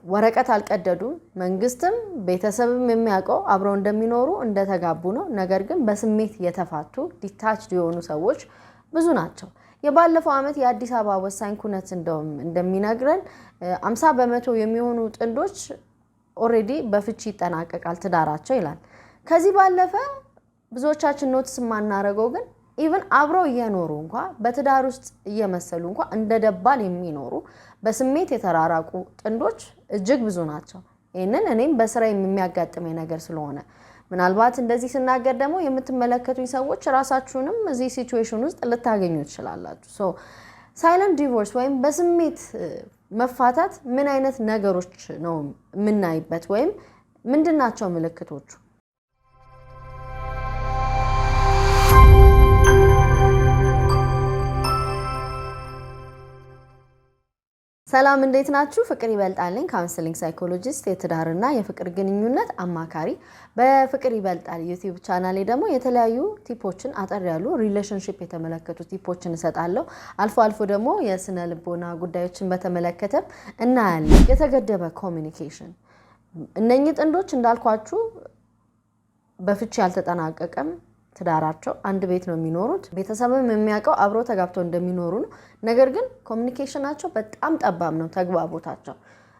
ወረቀት አልቀደዱ መንግስትም ቤተሰብም የሚያውቀው አብረው እንደሚኖሩ እንደተጋቡ ነው ነገር ግን በስሜት የተፋቱ ዲታችድ የሆኑ ሰዎች ብዙ ናቸው የባለፈው አመት የአዲስ አበባ ወሳኝ ኩነት እንደሚነግረን 50% የሚሆኑ ጥንዶች ኦሬዲ በፍቺ ይጠናቀቃል ትዳራቸው ይላል ከዚህ ባለፈ ብዙዎቻችን ኖትስ ማናረገው ግን ኢቭን አብረው እየኖሩ እንኳን በትዳር ውስጥ እየመሰሉ እንኳን እንደደባል የሚኖሩ በስሜት የተራራቁ ጥንዶች እጅግ ብዙ ናቸው ይሄንን እኔም በስራ የሚያጋጥመኝ ነገር ስለሆነ ምናልባት እንደዚህ ስናገር ደግሞ የምትመለከቱኝ ሰዎች ራሳችሁንም እዚህ ሲቹዌሽን ውስጥ ልታገኙ ትችላላችሁ ሶ ሳይለንት ዲቮርስ ወይም በስሜት መፋታት ምን አይነት ነገሮች ነው ምናይበት ወይም ምንድናቸው ምልክቶቹ ሰላም እንዴት ናችሁ ፍቅር ይበልጣልኝ ካውንስሊንግ ሳይኮሎጂስት የትዳርና የፍቅር ግንኙነት አማካሪ በፍቅር ይበልጣል ዩቲዩብ ቻናሌ ደግሞ የተለያዩ ቲፖችን አጠር ያሉ ሪሌሽንሺፕ የተመለከቱ ቲፖችን እሰጣለሁ አልፎ ደግሞ የስነ ልቦና ጉዳዮችን በተመለከተ እናያለን የተገደበ ኮሙኒኬሽን እነኚህ ጥንዶች እንዳልኳችሁ በፍቺ ያልተጠናቀቀም ትዳራቸው አንድ ቤት ነው የሚኖሩት ቤተሰብም የሚያውቀው አብሮ ተጋብተው እንደሚኖሩ ነው ነገር ግን ኮሙኒኬሽናቸው በጣም ጠባብ ነው ተግባቦታቸው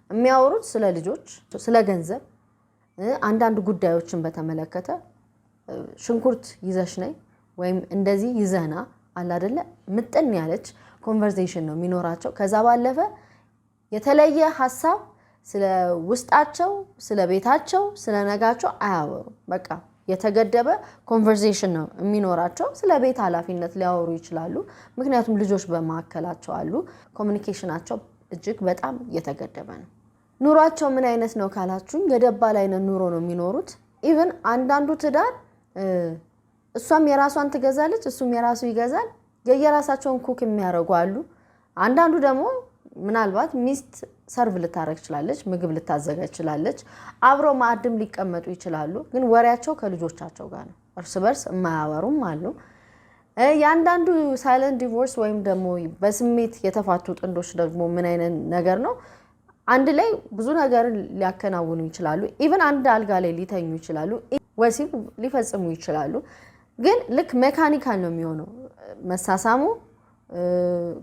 የሚያወሩት ስለ ልጆች ስለ ገንዘብ አንዳንድ ጉዳዮችን በተመለከተ ሽንኩርት ይዘሽ ነይ ወይም እንደዚህ ይዘና አለ አይደለ ምጥን ያለች ኮንቨርሴሽን ነው የሚኖራቸው ከዛ ባለፈ የተለየ ሐሳብ ስለ ውስጣቸው ስለ ቤታቸው ስለ ነጋቸው አያወሩ በቃ የተገደበ ኮንቨርሴሽን ነው የሚኖራቸው ስለ ቤት ኃላፊነት ሊያወሩ ይችላሉ ምክንያቱም ልጆች በማከላቸው አሉ ኮሙኒኬሽናቸው እጅግ በጣም የተገደበ ነው ኑሯቸው ምን አይነት ነው ካላችሁ የደባል አይነት ኑሮ ነው የሚኖሩት ኢቭን አንዳንዱ ትዳር እሷም የራሷን ትገዛለች እሱም የራሱ ይገዛል የየራሳቸውን ኩክ የሚያረጉ አሉ አንዳንዱ ደግሞ ምናልባት ሚስት ሰርቭ ልታረግ ይችላልች ምግብ ልታዘጋጅ ይችላልች አብሮ ማዕድም ሊቀመጡ ይችላሉ ግን ወሬያቸው ከልጆቻቸው ጋር ነው እርስ በርስ የማያወሩም አሉ ያንዳንዱ ሳይለንት ዲቮርስ ወይም ደግሞ በስሜት የተፋቱ ጥንዶች ደግሞ ምን አይነት ነገር ነው አንድ ላይ ብዙ ነገር ሊያከናውኑ ይችላሉ ኢቭን አንድ አልጋ ላይ ሊተኙ ይችላሉ ወሲብ ሊፈጽሙ ይችላሉ ግን ልክ ሜካኒካል ነው የሚሆነው መሳሳሙ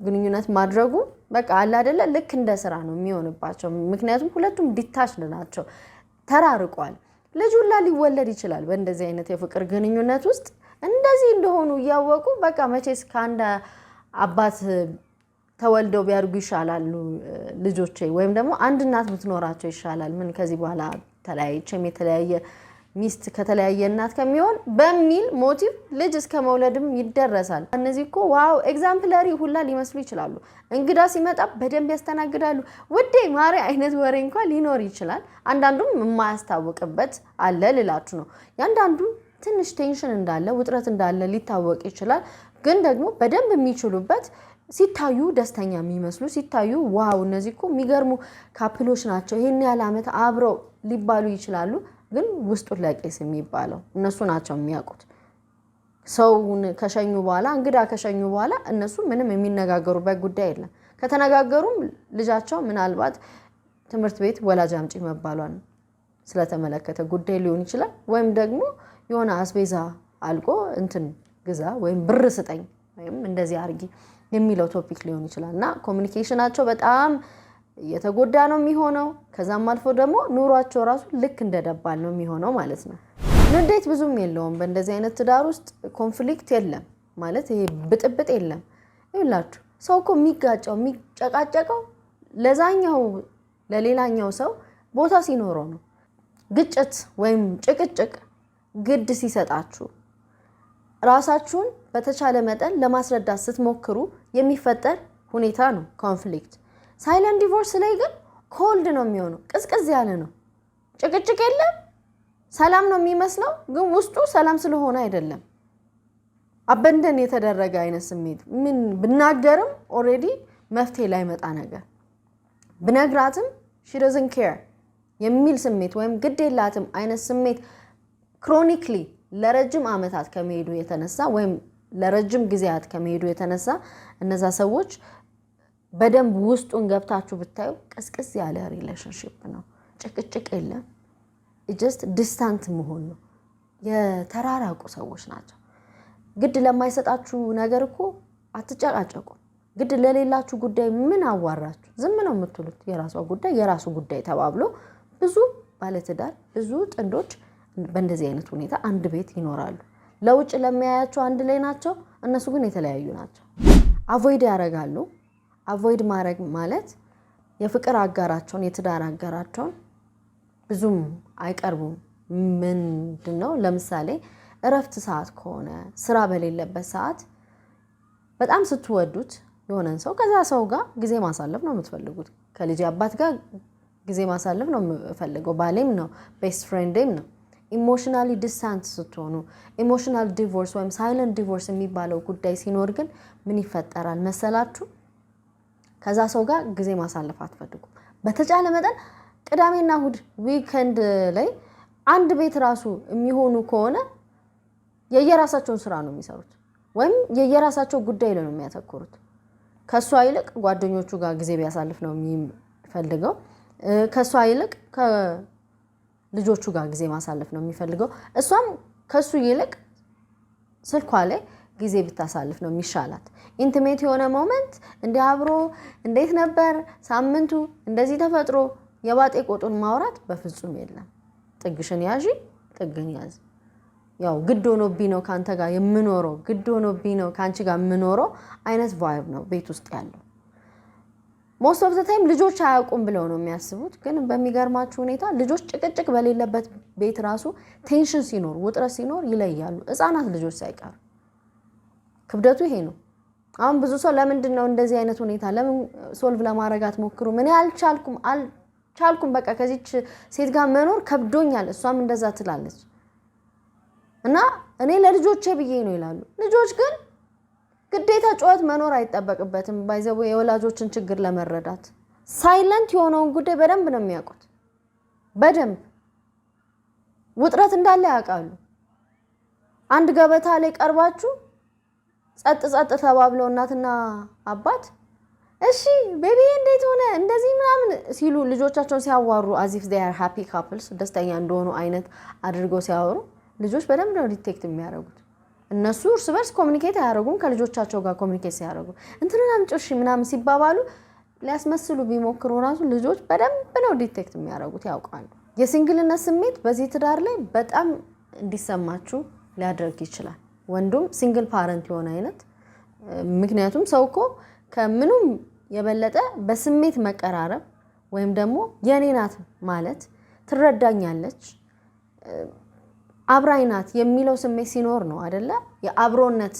ግንኙነት ማድረጉ በቃ አለ አይደለ ልክ እንደ ስራ ነው የሚሆንባቸው ምክንያቱም ሁለቱም ዲታችድ ናቸው ተራርቋል ልጅውላ ሊወለድ ይችላል በእንደዚህ አይነት የፍቅር ግንኙነት ውስጥ እንደዚህ እንደሆኑ ያወቁ በቃ መቼስ ካንዳ አባት ተወልደው ቢያርጉ ይሻላሉ ልጆቼ ወይም ደግሞ አንድ እናት ብትኖራቸው ይሻላል ምን ከዚህ በኋላ ተለያይቼም የተለያየ ሚስት ከተለያየ እናት ከሚሆን በሚል ሞቲቭ ልጅ እስከ መውለድም ይደረሳል እነዚህኮ ዋው ኤግዛምፕለሪ ሁላ ሊመስሉ ይችላሉ እንግዳ ሲመጣ በደንብ ያስተናግዳሉ ወዴ ማሪ አይነት ወሬ እንኳን ሊኖር ይችላል አንዳንዱም የማያስታውቅበት አለ ልላችሁ ነው ያንዳንዱ ትንሽ ቴንሽን እንዳለ ውጥረት እንዳለ ሊታወቅ ይችላል ግን ደግሞ በደንብ የሚችሉበት ሲታዩ ደስተኛ የሚመስሉ ሲታዩ ዋው እነዚህኮ የሚገርሙ ካፕሎች ናቸው ይሄን ያለ አመት አብረው ሊባሉ ይችላሉ ግን ውስጡ ለቄስ የሚባለው እነሱ ናቸው የሚያውቁት ሰውን ከሸኙ በኋላ እንግዳ ከሸኙ በኋላ እነሱ ምንም የሚነጋገሩበት ጉዳይ የለም ከተነጋገሩም ልጃቸው ምናልባት ትምህርት ቤት ወላጅ አምጪ መባሏን ስለተመለከተ ጉዳይ ሊሆን ይችላል ወይም ደግሞ የሆነ አስቤዛ አልቆ እንትን ግዛ ወይም ብር ስጠኝ ወይም እንደዚህ አርጊ የሚለው ቶፒክ ሊሆን ይችላልና ኮሙኒኬሽናቸው በጣም የተጎዳ ነው የሚሆነው ከዛም አልፎ ደግሞ ኑሯቸው ራሱ ልክ እንደደባል ነው የሚሆነው ማለት ነው ንዴት ብዙም የለውም በእንደዚህ አይነት ትዳር ውስጥ ኮንፍሊክት የለም ማለት ይሄ ብጥብጥ የለም ይላችሁ ሰው እኮ የሚጋጨው የሚጨቃጨቀው ለዛኛው ለሌላኛው ሰው ቦታ ሲኖረው ነው ግጭት ወይም ጭቅጭቅ ግድ ሲሰጣችሁ ራሳችሁን በተቻለ መጠን ለማስረዳት ስትሞክሩ የሚፈጠር ሁኔታ ነው ኮንፍሊክት ሳይለንት ዲቮርስ ላይ ግን ኮልድ ነው የሚሆነው ቅዝቅዝ ያለ ነው ጭቅጭቅ የለም ሰላም ነው የሚመስለው ግን ውስጡ ሰላም ስለሆነ አይደለም አበንደን የተደረገ አይነት ስሜት ምን ብናገርም ኦሬዲ መፍትሄ ላይ መጣ ነገር ብነግራትም she doesn't care የሚል ስሜት ወይም ግዴላትም አይነት ስሜት ክሮኒክሊ ለረጅም አመታት ከመሄዱ የተነሳ ወይም ለረጅም ጊዜያት ከመሄዱ የተነሳ እነዛ ሰዎች በደንብ ውስጡን ገብታችሁ ብታዩ ቅስቅስ ያለ ሪሌሽንሺፕ ነው። ጭቅጭቅ የለም። ጀስት ዲስታንት መሆን ነው። የተራራቁ ሰዎች ናቸው። ግድ ለማይሰጣችሁ ነገር እኮ አትጨቃጨቁ። ግድ ለሌላችሁ ጉዳይ ምን አዋራችሁ? ዝም ነው የምትሉት። የራሷ ጉዳይ የራሱ ጉዳይ ተባብሎ ብዙ ባለትዳር ብዙ ጥንዶች በእንደዚህ አይነት ሁኔታ አንድ ቤት ይኖራሉ። ለውጭ ለሚያያቸው አንድ ላይ ናቸው፣ እነሱ ግን የተለያዩ ናቸው። አቮይድ ያደርጋሉ። አቮይድ ማድረግ ማለት የፍቅር አጋራቸውን የትዳር አጋራቸውን ብዙም አይቀርቡም። ምንድነው? ለምሳሌ እረፍት ሰዓት ከሆነ ስራ በሌለበት ሰዓት በጣም ስትወዱት የሆነን ሰው ከዛ ሰው ጋር ጊዜ ማሳለፍ ነው የምትፈልጉት። ከልጅ አባት ጋር ጊዜ ማሳለፍ ነው የምፈልገው። ባሌም ነው፣ ቤስት ፍሬንዴም ነው። ኢሞሽናሊ ዲስታንት ስትሆኑ ኢሞሽናል ዲቮርስ ወይም ሳይለንት ዲቮርስ የሚባለው ጉዳይ ሲኖር ግን ምን ይፈጠራል መሰላችሁ? ከዛ ሰው ጋር ጊዜ ማሳለፍ አትፈልጉም። በተቻለ መጠን ቅዳሜና እሁድ ዊኬንድ ላይ አንድ ቤት ራሱ የሚሆኑ ከሆነ የየራሳቸውን ስራ ነው የሚሰሩት ወይም የየራሳቸው ጉዳይ ላይ ነው የሚያተኩሩት። ከሷ ይልቅ ጓደኞቹ ጋር ጊዜ ቢያሳልፍ ነው የሚፈልገው። ከሷ ይልቅ ከልጆቹ ጋር ጊዜ ማሳለፍ ነው የሚፈልገው። እሷም ከሱ ይልቅ ስልኳ ላይ ጊዜ ብታሳልፍ ነው የሚሻላት። ኢንቲሜት የሆነ ሞመንት እንደ አብሮ እንዴት ነበር ሳምንቱ እንደዚህ ተፈጥሮ የባጤ ቆጡን ማውራት በፍጹም የለም። ጥግሽን ያዢ፣ ጥግን ያዝ። ያው ግድ ሆኖብኝ ነው ካንተ ጋር የምኖረው፣ ግድ ሆኖብኝ ነው ካንቺ ጋር የምኖረው አይነት ቫይብ ነው ቤት ውስጥ ያለው። ሞስት ኦፍ ዘ ታይም ልጆች አያውቁም ብለው ነው የሚያስቡት። ግን በሚገርማችሁ ሁኔታ ልጆች ጭቅጭቅ በሌለበት ቤት ራሱ ቴንሽን ሲኖር ውጥረት ሲኖር ይለያሉ፣ ህፃናት ልጆች ሳይቀሩ። ክብደቱ ይሄ ነው። አሁን ብዙ ሰው ለምንድን ነው እንደዚህ አይነት ሁኔታ ለምን ሶልቭ ለማድረግ አትሞክሩም? እኔ አልቻልኩም በቃ ከዚች ሴት ጋር መኖር ከብዶኛል። እሷም እንደዛ ትላለች እና እኔ ለልጆቼ ብዬ ነው ይላሉ። ልጆች ግን ግዴታ ጩኸት መኖር አይጠበቅበትም። ባይዘው የወላጆችን ችግር ለመረዳት ሳይለንት የሆነውን ጉዳይ በደንብ ነው የሚያውቁት። በደንብ ውጥረት እንዳለ ያውቃሉ። አንድ ገበታ ላይ ቀርባችሁ ጸጥ ጸጥ ተባብለው እናትና አባት እሺ ቤቢ እንዴት ሆነ እንደዚህ ምናምን ሲሉ ልጆቻቸውን ሲያዋሩ አዚፍ they are happy couples ደስተኛ እንደሆኑ አይነት አድርገው ሲያወሩ ልጆች በደንብ ነው ዲቴክት የሚያደርጉት። እነሱ እርስ በርስ ኮሙኒኬት አያደርጉም። ከልጆቻቸው ጋር ኮሙኒኬት ሲያደርጉ እንትንና ምጮሽ ምናምን ሲባባሉ ሊያስመስሉ ቢሞክሩ ራሱ ልጆች በደንብ ነው ዲቴክት የሚያደርጉት፣ ያውቃሉ። የሲንግልነት ስሜት በዚህ ትዳር ላይ በጣም እንዲሰማችሁ ሊያደርግ ይችላል። ወንዱም ሲንግል ፓረንት የሆነ አይነት ምክንያቱም ሰው እኮ ከምኑም የበለጠ በስሜት መቀራረብ ወይም ደግሞ የኔ ናት ማለት ትረዳኛለች አብራይ ናት የሚለው ስሜት ሲኖር ነው አይደለ የአብሮነት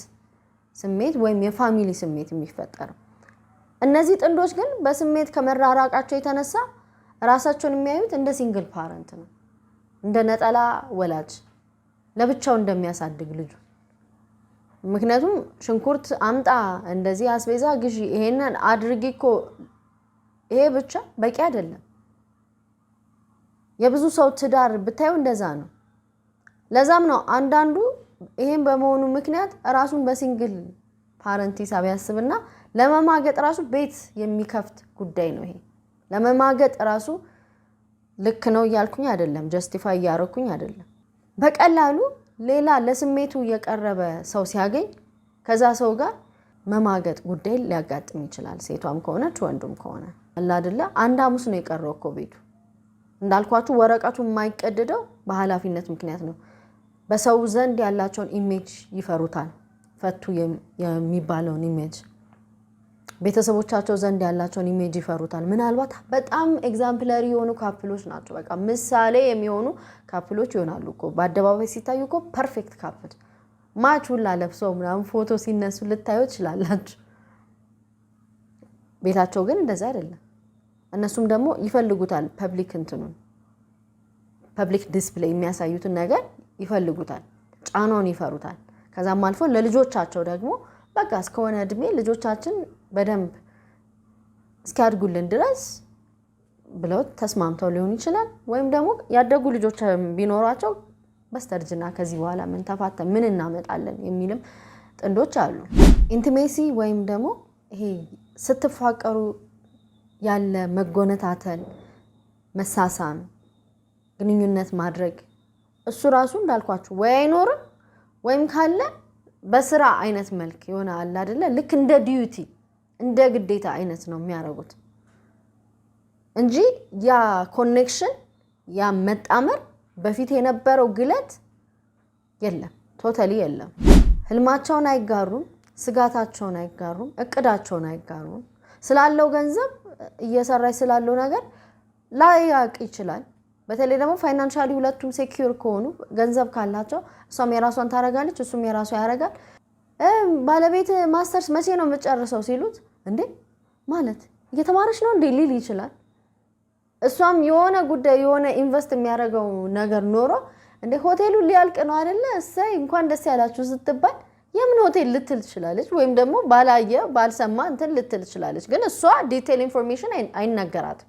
ስሜት ወይም የፋሚሊ ስሜት የሚፈጠረው። እነዚህ ጥንዶች ግን በስሜት ከመራራቃቸው የተነሳ ራሳቸውን የሚያዩት እንደ ሲንግል ፓረንት ነው፣ እንደ ነጠላ ወላጅ ለብቻው እንደሚያሳድግ ልጁ። ምክንያቱም ሽንኩርት አምጣ፣ እንደዚህ አስቤዛ ግዢ፣ ይሄንን አድርጊ እኮ ይሄ ብቻ በቂ አይደለም። የብዙ ሰው ትዳር ብታዩ እንደዛ ነው። ለዛም ነው አንዳንዱ ይሄን በመሆኑ ምክንያት ራሱን በሲንግል ፓረንት ሂሳብ ያስብና ለመማገጥ ራሱ ቤት የሚከፍት ጉዳይ ነው። ይሄ ለመማገጥ ራሱ ልክ ነው እያልኩኝ አይደለም፣ ጀስቲፋይ እያደረኩኝ አይደለም። በቀላሉ ሌላ ለስሜቱ የቀረበ ሰው ሲያገኝ ከዛ ሰው ጋር መማገጥ ጉዳይ ሊያጋጥም ይችላል። ሴቷም ከሆነች ወንዱም ከሆነ አላ አይደለ አንድ ሐሙስ ነው የቀረው እኮ ቤቱ። እንዳልኳችሁ ወረቀቱ የማይቀደደው በኃላፊነት ምክንያት ነው። በሰው ዘንድ ያላቸውን ኢሜጅ ይፈሩታል። ፈቱ የሚባለውን ኢሜጅ ቤተሰቦቻቸው ዘንድ ያላቸውን ኢሜጅ ይፈሩታል። ምናልባት በጣም ኤግዛምፕለሪ የሆኑ ካፕሎች ናቸው፣ በቃ ምሳሌ የሚሆኑ ካፕሎች ይሆናሉ እኮ በአደባባይ ሲታዩ እኮ ፐርፌክት ካፕል ማች ሁላ ለብሰው ምናምን ፎቶ ሲነሱ ልታዩ ትችላላችሁ። ቤታቸው ግን እንደዛ አይደለም። እነሱም ደግሞ ይፈልጉታል ፐብሊክ ዲስፕሌይ የሚያሳዩትን ነገር ይፈልጉታል፣ ጫናውን ይፈሩታል። ከዛም አልፎ ለልጆቻቸው ደግሞ በቃ እስከሆነ እድሜ ልጆቻችን በደንብ እስኪያድጉልን ድረስ ብለው ተስማምተው ሊሆን ይችላል። ወይም ደግሞ ያደጉ ልጆች ቢኖራቸው በስተርጅና ከዚህ በኋላ ምን ተፋተን ምን እናመጣለን የሚልም ጥንዶች አሉ። ኢንቲሜሲ ወይም ደግሞ ይሄ ስትፋቀሩ ያለ መጎነታተል መሳሳም ግንኙነት ማድረግ እሱ ራሱ እንዳልኳችሁ ወይ አይኖርም ወይም ካለ በስራ አይነት መልክ ይሆናል አይደለ ልክ እንደ ዲዩቲ እንደ ግዴታ አይነት ነው የሚያረጉት እንጂ ያ ኮኔክሽን ያ መጣመር በፊት የነበረው ግለት የለም ቶታሊ የለም ህልማቸውን አይጋሩም ስጋታቸውን አይጋሩም እቅዳቸውን አይጋሩም ስላለው ገንዘብ እየሰራች ስላለው ነገር ላያቅ ይችላል በተለይ ደግሞ ፋይናንሻሊ ሁለቱም ሴኩር ከሆኑ ገንዘብ ካላቸው እሷም የራሷን ታረጋለች እሱም የራሱ ያረጋል ባለቤት ማስተርስ መቼ ነው የምትጨርሰው ሲሉት እንዴ ማለት እየተማረች ነው እንዴ ሊል ይችላል እሷም የሆነ ጉዳይ የሆነ ኢንቨስት የሚያደርገው ነገር ኖሮ እንዴ ሆቴሉ ሊያልቅ ነው አይደለ እሰይ እንኳን ደስ ያላችሁ ስትባል የምን ሆቴል ልትል ትችላለች ወይም ደግሞ ባላየ ባልሰማ እንትን ልትል ትችላለች ግን እሷ ዲቴል ኢንፎርሜሽን አይነገራትም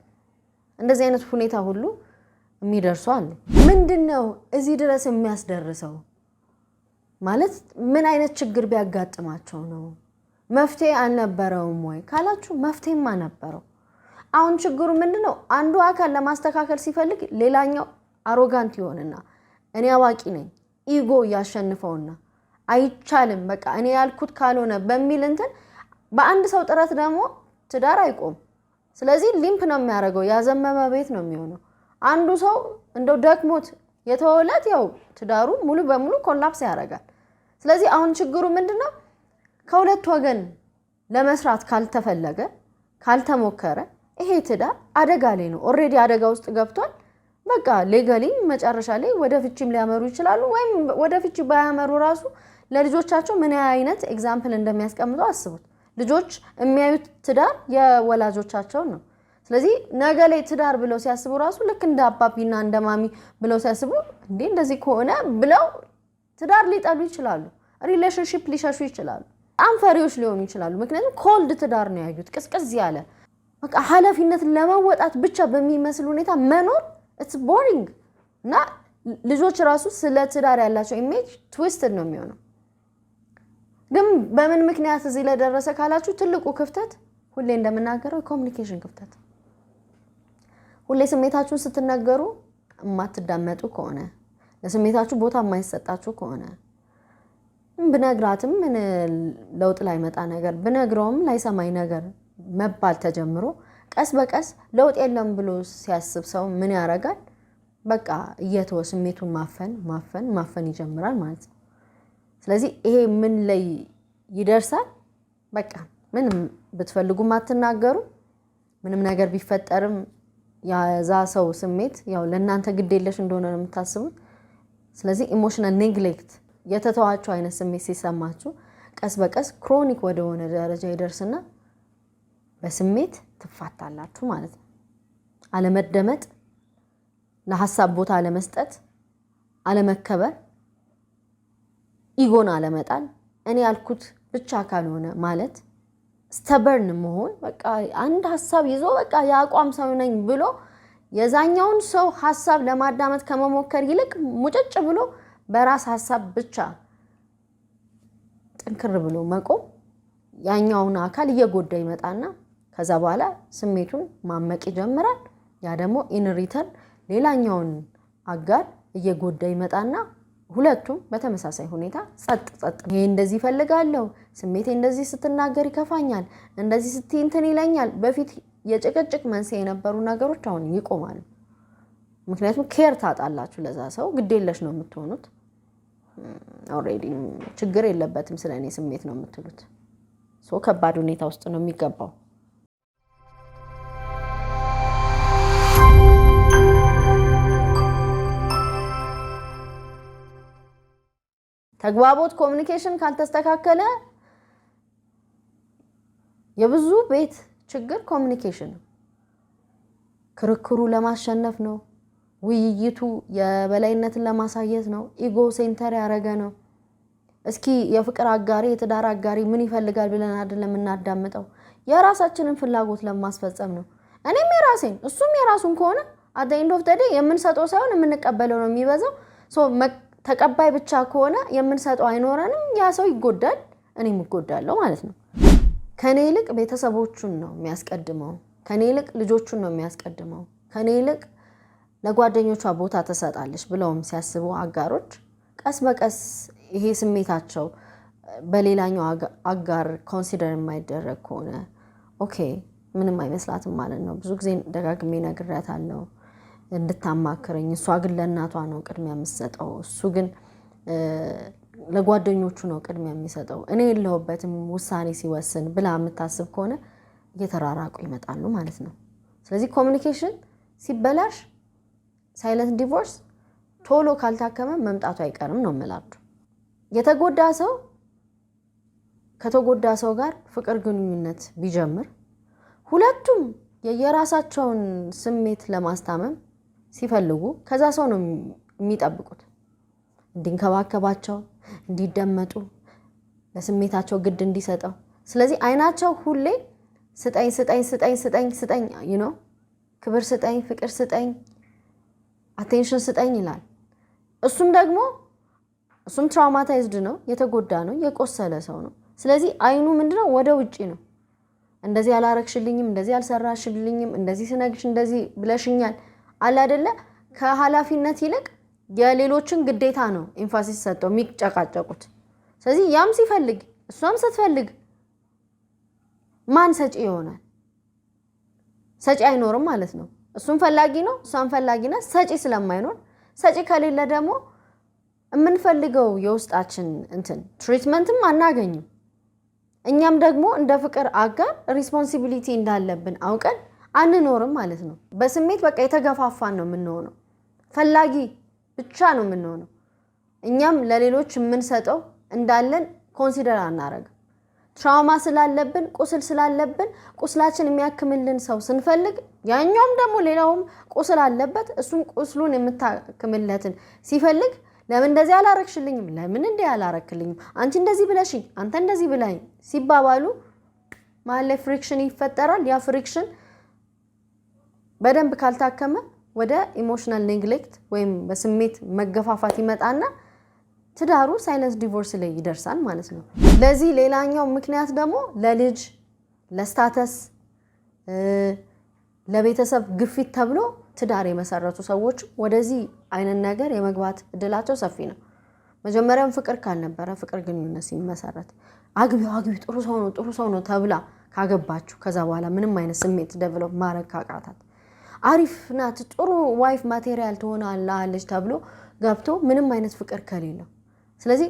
እንደዚህ አይነት ሁኔታ ሁሉ የሚደርሱ አሉ ምንድነው እዚህ ድረስ የሚያስደርሰው ማለት ምን አይነት ችግር ቢያጋጥማቸው ነው መፍትሄ አልነበረውም ወይ ካላችሁ መፍትሄማ ነበረው አሁን ችግሩ ምንድነው አንዱ አካል ለማስተካከል ሲፈልግ ሌላኛው አሮጋንት ይሆንና እኔ አዋቂ ነኝ ኢጎ ያሸንፈውና አይቻልም በቃ እኔ ያልኩት ካልሆነ በሚል እንትን በአንድ ሰው ጥረት ደግሞ ትዳር አይቆም ስለዚህ ሊምፕ ነው የሚያደርገው ያዘመመ ቤት ነው የሚሆነው አንዱ ሰው እንደው ደክሞት የተወለት ያው ትዳሩ ሙሉ በሙሉ ኮላፕስ ያደርጋል ስለዚህ አሁን ችግሩ ምንድነው ከሁለት ወገን ለመስራት ካልተፈለገ ካልተሞከረ ይሄ ትዳር አደጋ ላይ ነው ኦሬዲ አደጋ ውስጥ ገብቷል በቃ ሌጋሊ መጨረሻ ላይ ወደ ፍቺም ሊያመሩ ይችላሉ ወይም ወደ ፍቺ ባያመሩ ራሱ ለልጆቻቸው ምን አይነት ኤግዛምፕል እንደሚያስቀምጡ አስቡት ልጆች የሚያዩት ትዳር የወላጆቻቸው ነው ስለዚህ ነገ ላይ ትዳር ብለው ሲያስቡ ራሱ ልክ እንደ አባቢና እንደ ማሚ ብለው ሲያስቡ እንዴ እንደዚህ ከሆነ ብለው ትዳር ሊጠሉ ይችላሉ ሪሌሽንሺፕ ሊሸሹ ይችላሉ አንፈሪዎች ሊሆኑ ይችላሉ ምክንያቱም ኮልድ ትዳር ነው ያዩት ቅስቅስ ያለ በቃ ኃላፊነት ለመወጣት ብቻ በሚመስል ሁኔታ መኖር it's boring እና ልጆች ራሱ ስለ ትዳር ያላቸው ኢሜጅ ትዊስትድ ነው የሚሆነው ግን በምን ምክንያት እዚህ ለደረሰ ካላችሁ ትልቁ ክፍተት ሁሌ እንደምናገረው ኮሙኒኬሽን ክፍተት ሁሌ ስሜታችሁን ስትናገሩ ማትዳመጡ ከሆነ ለስሜታችሁ ቦታ የማይሰጣችሁ ከሆነ ብነግራትም ምን ለውጥ ላይ መጣ ነገር ብነግረውም ላይሰማኝ ነገር መባል ተጀምሮ ቀስ በቀስ ለውጥ የለም ብሎ ሲያስብ ሰው ምን ያረጋል በቃ እየተወ ስሜቱን ማፈን ይጀምራል ማለት ነው ስለዚህ ይሄ ምን ላይ ይደርሳል በቃ ምንም ብትፈልጉ ማትናገሩ ምንም ነገር ቢፈጠርም ያዛ ሰው ስሜት ያው ለእናንተ ግዴለሽ እንደሆነ ነው የምታስቡት ስለዚህ ኢሞሽናል ኔግሌክት የተተዋችሁ አይነት ስሜት ሲሰማችሁ ቀስ በቀስ ክሮኒክ ወደሆነ ደረጃ ይደርስና በስሜት ትፋታላችሁ ማለት ነው አለመደመጥ ለሐሳብ ቦታ አለመስጠት አለመከበር ኢጎን አለመጣል እኔ ያልኩት ብቻ ካልሆነ ማለት stubborn መሆን በቃ አንድ ሐሳብ ይዞ በቃ ያቋም ሰው ነኝ ብሎ የዛኛውን ሰው ሐሳብ ለማዳመጥ ከመሞከር ይልቅ ሙጭጭ ብሎ በራስ ሐሳብ ብቻ ጥንክር ብሎ መቆም ያኛውን አካል እየጎዳ ይመጣና ከዛ በኋላ ስሜቱን ማመቅ ይጀምራል ያ ደግሞ ኢን ሪተርን ሌላኛውን አጋር እየጎዳ ይመጣና ሁለቱም በተመሳሳይ ሁኔታ ጸጥ ይሄ እንደዚህ ፈልጋለሁ ስሜቴ እንደዚህ ስትናገር ይከፋኛል እንደዚህ ስትይ እንትን ይለኛል በፊት የጭቅጭቅ መንስኤ የነበሩ ነገሮች አሁን ይቆማሉ ምክንያቱም ኬር ታጣላችሁ ለዛ ሰው ግዴለሽ ነው የምትሆኑት ኦሬዲ ችግር የለበትም ስለኔ ስሜት ነው የምትሉት ሶ ከባድ ሁኔታ ውስጥ ነው የሚገባው ተግባቦት ኮሙኒኬሽን ካልተስተካከለ የብዙ ቤት ችግር ኮሙኒኬሽን ክርክሩ ለማሸነፍ ነው ውይይቱ የበላይነትን ለማሳየት ነው ኢጎ ሴንተር ያረገ ነው እስኪ የፍቅር አጋሪ የትዳር አጋሪ ምን ይፈልጋል ብለን አይደለም እናዳምጠው የራሳችንን ፍላጎት ለማስፈጸም ነው እኔም የራሴን እሱም የራሱን ከሆነ at the end of the day የምንሰጠው ሳይሆን የምንቀበለው ነው የሚበዛው ሶ ተቀባይ ብቻ ከሆነ የምንሰጠው አይኖረንም ያ ሰው ይጎዳል እኔም እጎዳለሁ ማለት ነው ከኔ ይልቅ ቤተሰቦቹን ነው የሚያስቀድመው፣ ከኔ ይልቅ ልጆቹን ነው የሚያስቀድመው፣ ከኔ ይልቅ ለጓደኞቿ ቦታ ተሰጣለች ብለውም ሲያስቡ አጋሮች ቀስ በቀስ ይሄ ስሜታቸው በሌላኛው አጋር ኮንሲደር የማይደረግ ከሆነ ኦኬ ምንም አይመስላትም ማለት ነው። ብዙ ጊዜ ደጋግሜ ነግሬያታለሁ እንድታማክረኝ፣ እሷ ግን ለእናቷ ነው ቅድሚያ የምትሰጠው፣ እሱ ግን ለጓደኞቹ ነው ቅድሚያ የሚሰጠው፣ እኔ የለሁበትም ውሳኔ ሲወስን ብላ የምታስብ ከሆነ እየተራራቁ ይመጣሉ ማለት ነው። ስለዚህ ኮሚኒኬሽን ሲበላሽ ሳይለንት ዲቮርስ ቶሎ ካልታከመ መምጣቱ አይቀርም ነው የምላችሁ። የተጎዳ ሰው ከተጎዳ ሰው ጋር ፍቅር ግንኙነት ቢጀምር ሁለቱም የየራሳቸውን ስሜት ለማስታመም ሲፈልጉ ከዛ ሰው ነው የሚጠብቁት እንዲንከባከባቸው፣ እንዲደመጡ፣ ለስሜታቸው ግድ እንዲሰጠው። ስለዚህ አይናቸው ሁሌ ስጠኝ ስጠኝ ስጠኝ ስጠኝ ስጠኝ ክብር ስጠኝ፣ ፍቅር ስጠኝ፣ አቴንሽን ስጠኝ ይላል። እሱም ትራውማታይዝድ ነው፣ የተጎዳ ነው፣ የቆሰለ ሰው ነው። ስለዚህ አይኑ ምንድነው ወደ ውጪ ነው። እንደዚህ ያላረክሽልኝም፣ እንደዚህ ያልሰራሽልኝም፣ እንደዚህ ስነግሽ እንደዚህ ብለሽኛል አለ አይደለ? ከኃላፊነት ይልቅ የሌሎችን ግዴታ ነው ኤምፋሲስ ሰጠው የሚጨቃጨቁት። ስለዚህ ያም ሲፈልግ እሷም ስትፈልግ ማን ሰጪ ይሆናል? ሰጪ አይኖርም ማለት ነው። እሱም ፈላጊ ነው፣ እሷም ፈላጊ ናት። ሰጪ ስለማይኖር ሰጪ ከሌለ ደግሞ የምንፈልገው የውስጣችን ትሪትመንትም አናገኝም። እኛም ደግሞ እንደ ፍቅር አጋር ሪስፖንሲቢሊቲ እንዳለብን አውቀን አንኖርም ማለት ነው። በስሜት በቃ የተገፋፋን ነው የምንሆነው። ፈላጊ ብቻ ነው የምንሆነው። እኛም ለሌሎች የምንሰጠው እንዳለን ኮንሲደር አናረግም። ትራውማ ስላለብን፣ ቁስል ስላለብን ቁስላችን የሚያክምልን ሰው ስንፈልግ ያኛውም ደግሞ ሌላውም ቁስል አለበት፣ እሱም ቁስሉን የምታክምለትን ሲፈልግ ለምን እንደዚህ አላረክሽልኝም፣ ለምን እንዲህ አላረክልኝም፣ አንቺ እንደዚህ ብለሽኝ፣ አንተ እንደዚህ ብላኝ ሲባባሉ መሀል ላይ ፍሪክሽን ይፈጠራል። ያ ፍሪክሽን በደንብ ካልታከመ ወደ ኢሞሽናል ኔግሌክት ወይም በስሜት መገፋፋት ይመጣና ትዳሩ ሳይለንስ ዲቮርስ ላይ ይደርሳል ማለት ነው። ለዚህ ሌላኛው ምክንያት ደግሞ ለልጅ ለስታተስ ለቤተሰብ ግፊት ተብሎ ትዳር የመሰረቱ ሰዎች ወደዚህ አይነት ነገር የመግባት እድላቸው ሰፊ ነው። መጀመሪያም ፍቅር ካልነበረ ፍቅር ግንኙነት ሲመሰረት አግቢው ጥሩ ሰው ነው ተብላ ካገባችሁ ከዛ በኋላ ምንም አይነት ስሜት ደቨሎፕ ማድረግ ካቃታት አሪፍ ናት ጥሩ ዋይፍ ማቴሪያል ትሆናለች ተብሎ ገብቶ ምንም አይነት ፍቅር ከሌለው፣ ስለዚህ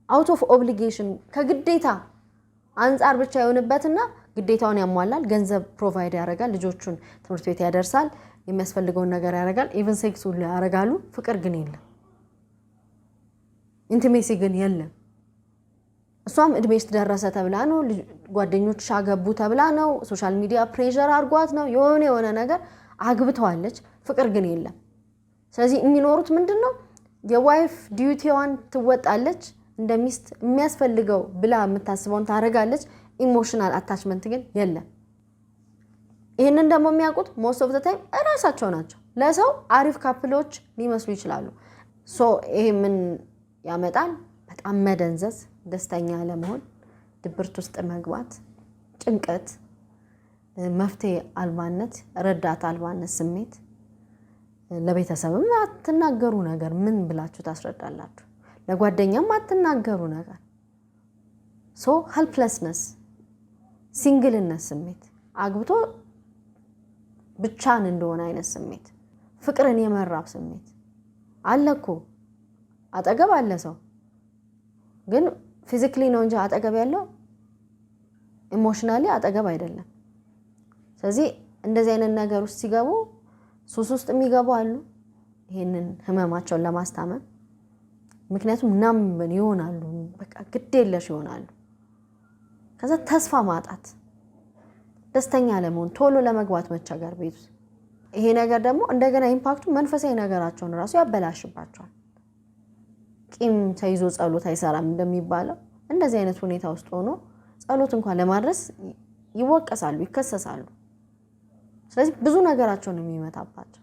አውት ኦፍ ኦብሊጌሽን ከግዴታ አንፃር ብቻ የሆነበትና ግዴታውን ያሟላል፣ ገንዘብ ፕሮቫይድ ያደርጋል፣ ልጆቹን ትምህርት ቤት ያደርሳል፣ የሚያስፈልገውን ነገር ያደርጋል፣ ኢቭን ሴክስ ሁሉ ያደርጋሉ። ፍቅር ግን የለም፣ ኢንቲሜሲ ግን የለም። እሷም እድሜሽ ደረሰ ተብላ ነው፣ ጓደኞች አገቡ ተብላ ነው፣ ሶሻል ሚዲያ ፕሬሸር አድርጓት ነው፣ የሆነ ነገር አግብተዋለች፣ ፍቅር ግን የለም። ስለዚህ የሚኖሩት ምንድነው? የዋይፍ ዲዩቲዋን ትወጣለች፣ እንደሚስት የሚያስፈልገው ብላ የምታስበውን ታደርጋለች። ኢሞሽናል አታችመንት ግን የለም። ይህንን ደግሞ የሚያውቁት ሞስት ኦፍ ዘ ታይም እራሳቸው ናቸው። ለሰው አሪፍ ካፕሎች ሊመስሉ ይችላሉ። ይሄ ምን ያመጣል? በጣም መደንዘዝ፣ ደስተኛ ለመሆን፣ ድብርት ውስጥ መግባት፣ ጭንቀት፣ መፍትሄ አልባነት፣ ረዳት አልባነት ስሜት። ለቤተሰብም አትናገሩ ነገር ምን ብላችሁ ታስረዳላችሁ? ለጓደኛም አትናገሩ ነገር። ሄልፕለስነስ፣ ሲንግልነት ስሜት፣ አግብቶ ብቻን እንደሆነ አይነት ስሜት፣ ፍቅርን የመራብ ስሜት አለኮ። አጠገብ አለ ሰው ግን ፊዚካሊ ነው እንጂ አጠገብ ያለው ኢሞሽናሊ አጠገብ አይደለም። ስለዚህ እንደዚህ አይነት ነገር ውስጥ ሲገቡ ሱስ ውስጥ የሚገቡ አሉ፣ ይሄንን ህመማቸውን ለማስታመም። ምክንያቱም ናምን ይሆናሉ፣ በቃ ግዴለሽ ይሆናሉ። ከዛ ተስፋ ማጣት፣ ደስተኛ ለመሆን፣ ቶሎ ለመግባት መቸገር ቤት። ይሄ ነገር ደግሞ እንደገና ኢምፓክቱ መንፈሳዊ ነገራቸውን ራሱ ያበላሽባቸዋል። ቂም ተይዞ ጸሎት አይሰራም እንደሚባለው እንደዚህ አይነት ሁኔታ ውስጥ ሆኖ ጸሎት እንኳን ለማድረስ ይወቀሳሉ፣ ይከሰሳሉ። ስለዚህ ብዙ ነገራቸውን የሚመታባቸው።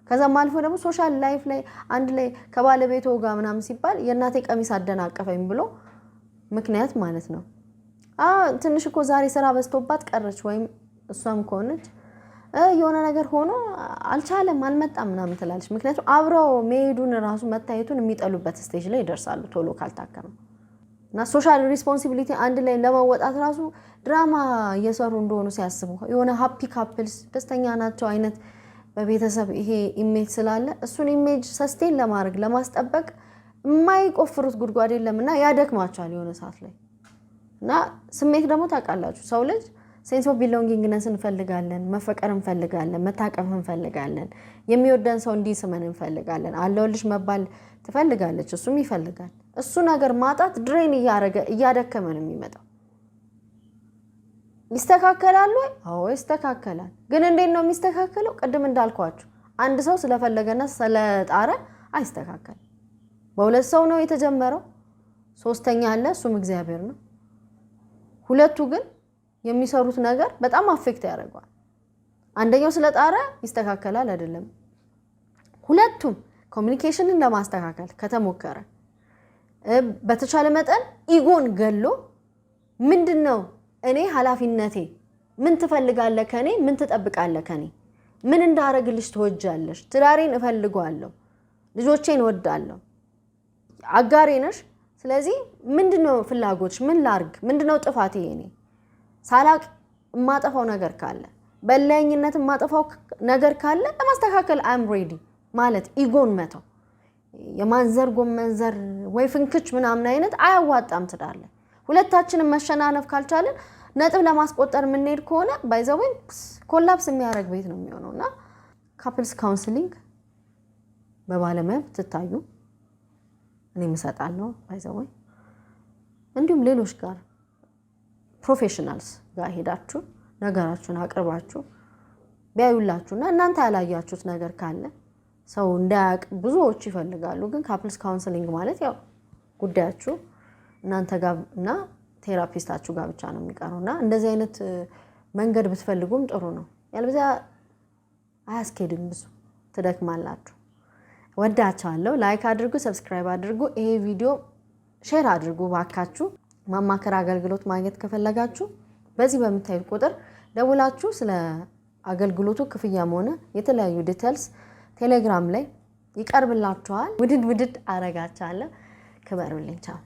ከዛም አልፎ ደግሞ ሶሻል ላይፍ ላይ አንድ ላይ ከባለቤቱ ጋር ምናምን ሲባል የእናቴ ቀሚስ አደናቀፈኝ ብሎ ምክንያት ማለት ነው። ትንሽ እኮ ዛሬ ስራ በዝቶባት ቀረች ወይም እሷም ከሆነች የሆነ ነገር ሆኖ አልቻለም አልመጣም ምናምን ትላለች። ምክንያቱም አብረው መሄዱን ራሱ መታየቱን የሚጠሉበት ስቴጅ ላይ ይደርሳሉ ቶሎ ካልታከመ እና ሶሻል ሪስፖንሲቢሊቲ አንድ ላይ ለማወጣት ራሱ ድራማ እየሰሩ እንደሆኑ ሲያስቡ የሆነ ሃፒ ካፕልስ ደስተኛ ናቸው አይነት በቤተሰብ ይሄ ኢሜጅ ስላለ እሱን ኢሜጅ ሰስቴን ለማድረግ ለማስጠበቅ የማይቆፍሩት ጉድጓድ የለምና ያደክማቸዋል የሆነ ሰዓት ላይ እና ስሜት ደግሞ ታውቃላችሁ ሰው ልጅ ሴንስ ኦፍ ቢሎንጊንግነስ እንፈልጋለን መፈቀር እንፈልጋለን መታቀፍ እንፈልጋለን የሚወደን ሰው እንዲስመን እንፈልጋለን አለውልሽ መባል ትፈልጋለች እሱም ይፈልጋል እሱ ነገር ማጣት ድሬን እያደከመ ነው የሚመጣው ይስተካከላል ወይ አዎ ይስተካከላል ግን እንዴት ነው የሚስተካከለው ቅድም እንዳልኳችሁ አንድ ሰው ስለፈለገና ስለጣረ አይስተካከልም በሁለት ሰው ነው የተጀመረው ሶስተኛ አለ እሱም እግዚአብሔር ነው ሁለቱ ግን የሚሰሩት ነገር በጣም አፌክት ያደርጋል አንደኛው ስለጣረ ይስተካከላል አይደለም ሁለቱም ኮሙኒኬሽንን ለማስተካከል ከተሞከረ በተቻለ መጠን ኢጎን ገሎ ምንድነው እኔ ኃላፊነቴ ምን ትፈልጋለህ ከኔ ምን ትጠብቃለህ ከኔ ምን እንዳረግልሽ ትወጃለሽ ትዳሬን እፈልጋለሁ ልጆቼን ወዳለሁ አጋሬ ነሽ ስለዚህ ምንድነው ፍላጎትሽ ምን ላርግ ምንድነው ጥፋቴ እኔ ሳላቅ ማጠፋው ነገር ካለ በላይኝነት ማጠፋው ነገር ካለ ለማስተካከል አም ሬዲ ማለት ኢጎን መተው የማንዘር ጎመንዘር ወይ ፍንክች ምናምን አይነት አያዋጣም ትዳለ ሁለታችንም መሸናነፍ ካልቻለን ነጥብ ለማስቆጠር ምን ሄድ ከሆነ ባይዘው ኮላፕስ የሚያረግ ቤት ነው የሚሆነውና ካፕልስ ካውንስሊንግ በባለሙያ ትታዩ እኔ መሰጣለሁ ባይዘው እንዲሁም ሌሎች ጋር ፕሮፌሽናልስ ጋር ሄዳችሁ ነገራችሁን አቅርባችሁ ቢያዩላችሁና እናንተ ያላያችሁት ነገር ካለ ሰው እንዳያቅ ብዙዎች ይፈልጋሉ ግን ካፕልስ ካውንስሊንግ ማለት ያው ጉዳያችሁ እናንተ ጋር እና ቴራፒስታችሁ ጋር ብቻ ነው የሚቀርውና እንደዚህ አይነት መንገድ ብትፈልጉም ጥሩ ነው ያለበዛ አያስኬድም ብዙ ትደክማላችሁ ወዳቻለሁ ላይክ አድርጉ ሰብስክራይብ አድርጉ ይሄ ቪዲዮ ሼር አድርጉ ባካችሁ ማማከር አገልግሎት ማግኘት ከፈለጋችሁ በዚህ በመታየት ቁጥር ደውላችሁ ስለ አገልግሎቱ ክፍያም ሆነ የተለያዩ ዲቴልስ ቴሌግራም ላይ ይቀርብላችኋል ውድድ አረጋቻለሁ ክበሩልኝ ቻው